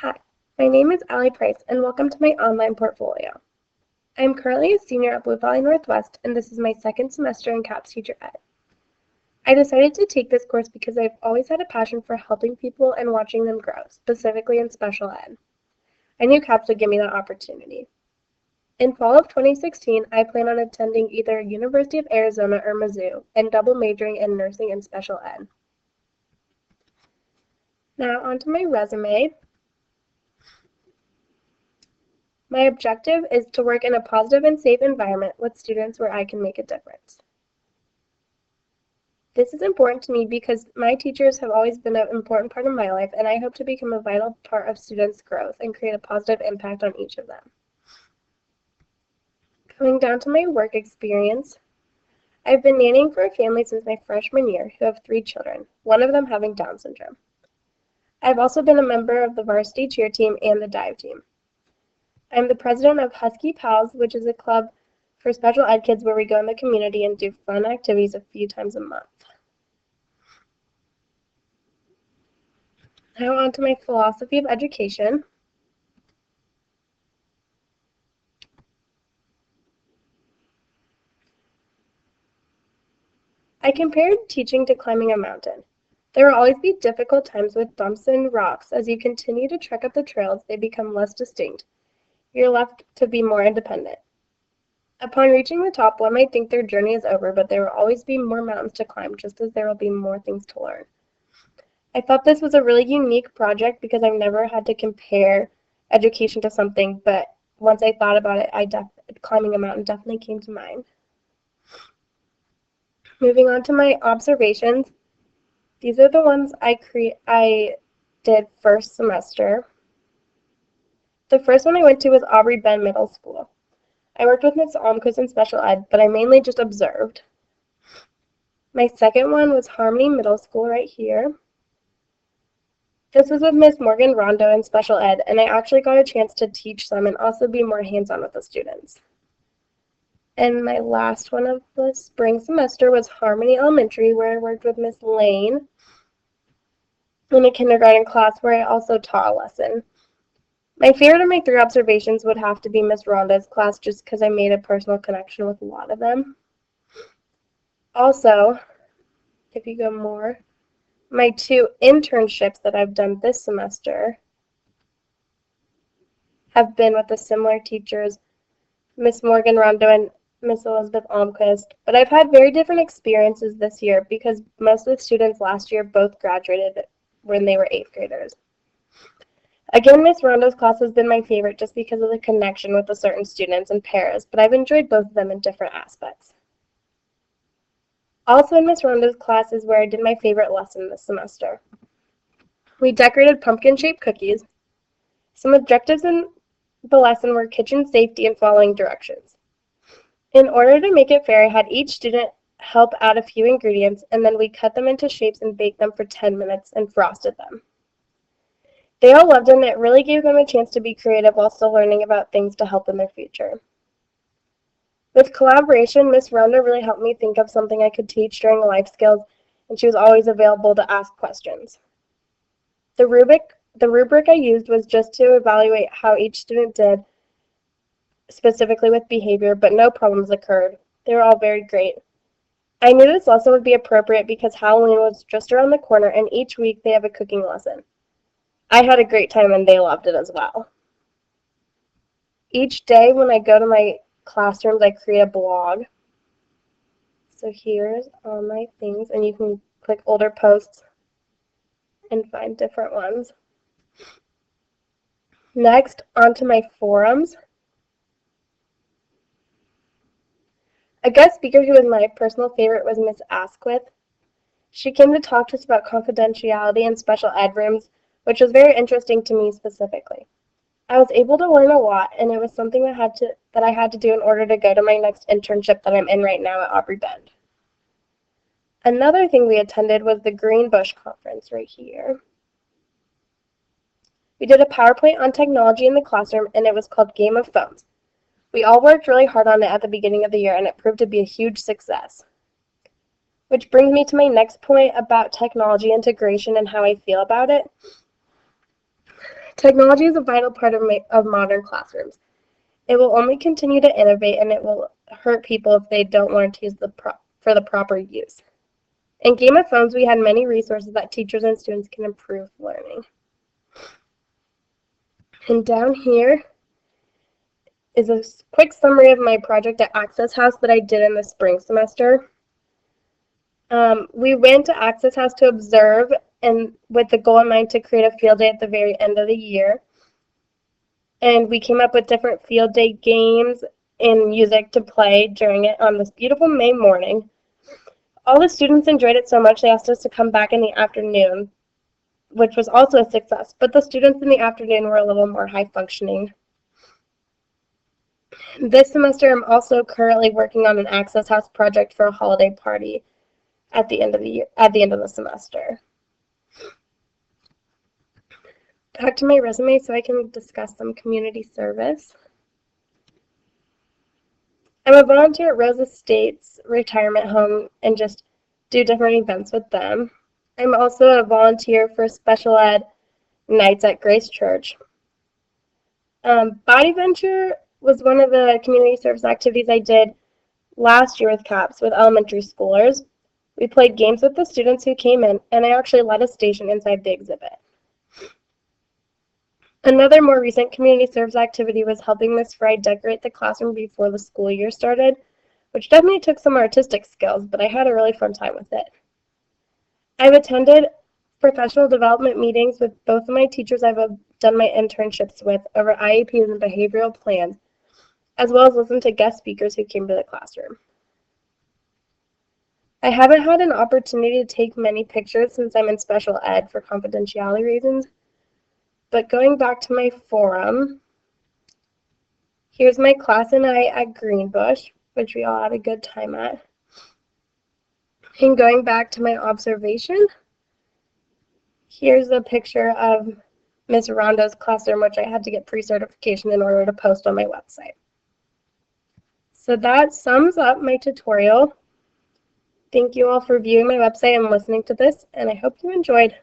Hi, my name is Allie Price, and welcome to my online portfolio. I am currently a senior at Blue Valley Northwest, and this is my second semester in CAPS Teacher Ed. I decided to take this course because I've always had a passion for helping people and watching them grow, specifically in special ed. I knew CAPS would give me that opportunity. In fall of 2016, I plan on attending either University of Arizona or Mizzou and double majoring in nursing and special ed. Now onto my resume. My objective is to work in a positive and safe environment with students where I can make a difference. This is important to me because my teachers have always been an important part of my life, and I hope to become a vital part of students' growth and create a positive impact on each of them. Coming down to my work experience, I've been nannying for a family since my freshman year who have 3 children, one of them having Down syndrome. I've also been a member of the varsity cheer team and the dive team. I'm the president of Husky Pals, which is a club for special ed kids where we go in the community and do fun activities a few times a month. Now on to my philosophy of education. I compared teaching to climbing a mountain. There will always be difficult times with bumps and rocks. As you continue to trek up the trails, they become less distinct. You're left to be more independent. Upon reaching the top, one might think their journey is over, but there will always be more mountains to climb, just as there will be more things to learn. I thought this was a really unique project because I've never had to compare education to something, but once I thought about it, climbing a mountain definitely came to mind. Moving on to my observations, these are the ones I did first semester. The first one I went to was Aubrey Ben Middle School. I worked with Ms. Almquist in special ed, but I mainly just observed. My second one was Harmony Middle School right here. This was with Ms. Morgan Rondo in special ed, and I actually got a chance to teach them and also be more hands-on with the students. And my last one of the spring semester was Harmony Elementary, where I worked with Ms. Lane in a kindergarten class where I also taught a lesson. My favorite of my 3 observations would have to be Ms. Ronda's class, just because I made a personal connection with a lot of them. Also, if you go more, my 2 internships that I've done this semester have been with the similar teachers, Ms. Morgan Rondo and Ms. Elizabeth Almquist, but I've had very different experiences this year because most of the students last year both graduated when they were 8th graders. Again, Ms. Rondo's class has been my favorite just because of the connection with the certain students and pairs, but I've enjoyed both of them in different aspects. Also in Ms. Rondo's class is where I did my favorite lesson this semester. We decorated pumpkin-shaped cookies. Some objectives in the lesson were kitchen safety and following directions. In order to make it fair, I had each student help add a few ingredients, and then we cut them into shapes and baked them for 10 minutes and frosted them. They all loved it, and it really gave them a chance to be creative while still learning about things to help in their future. With collaboration, Ms. Ronda really helped me think of something I could teach during life skills, and she was always available to ask questions. The rubric I used was just to evaluate how each student did, specifically with behavior, but no problems occurred. They were all very great. I knew this lesson would be appropriate because Halloween was just around the corner, and each week they have a cooking lesson. I had a great time and they loved it as well. Each day when I go to my classrooms, I create a blog. So here's all my things, and you can click older posts and find different ones. Next, onto my forums. A guest speaker who was my personal favorite was Miss Asquith. She came to talk to us about confidentiality in special ed rooms, which was very interesting to me specifically. I was able to learn a lot, and it was something that I had to do in order to go to my next internship that I'm in right now at Aubrey Bend. Another thing we attended was the Green Bush Conference right here. We did a PowerPoint on technology in the classroom, and it was called Game of Phones. We all worked really hard on it at the beginning of the year, and it proved to be a huge success. Which brings me to my next point about technology integration and how I feel about it. Technology is a vital part of modern classrooms. It will only continue to innovate, and it will hurt people if they don't learn to use for the proper use. In Game of Phones, we had many resources that teachers and students can improve learning. And down here is a quick summary of my project at Access House that I did in the spring semester. We went to Access House to observe, and with the goal in mind to create a field day at the very end of the year. And we came up with different field day games and music to play during it on this beautiful May morning. All the students enjoyed it so much they asked us to come back in the afternoon, which was also a success, but the students in the afternoon were a little more high functioning. This semester I'm also currently working on an Access House project for a holiday party at the end of the semester. Back to my resume so I can discuss some community service. I'm a volunteer at Rose Estates Retirement Home and just do different events with them. I'm also a volunteer for special ed nights at Grace Church. Body Venture was one of the community service activities I did last year with CAPS with elementary schoolers. We played games with the students who came in, and I actually led a station inside the exhibit. Another more recent community service activity was helping Miss Fry decorate the classroom before the school year started, which definitely took some artistic skills, but I had a really fun time with it. I've attended professional development meetings with both of my teachers I've done my internships with over IEPs and behavioral plans, as well as listened to guest speakers who came to the classroom. I haven't had an opportunity to take many pictures since I'm in special ed for confidentiality reasons. But going back to my forum, here's my class and I at Greenbush, which we all had a good time at. And going back to my observation, here's a picture of Ms. Rondo's classroom, which I had to get pre-certification in order to post on my website. So that sums up my tutorial. Thank you all for viewing my website and listening to this, and I hope you enjoyed.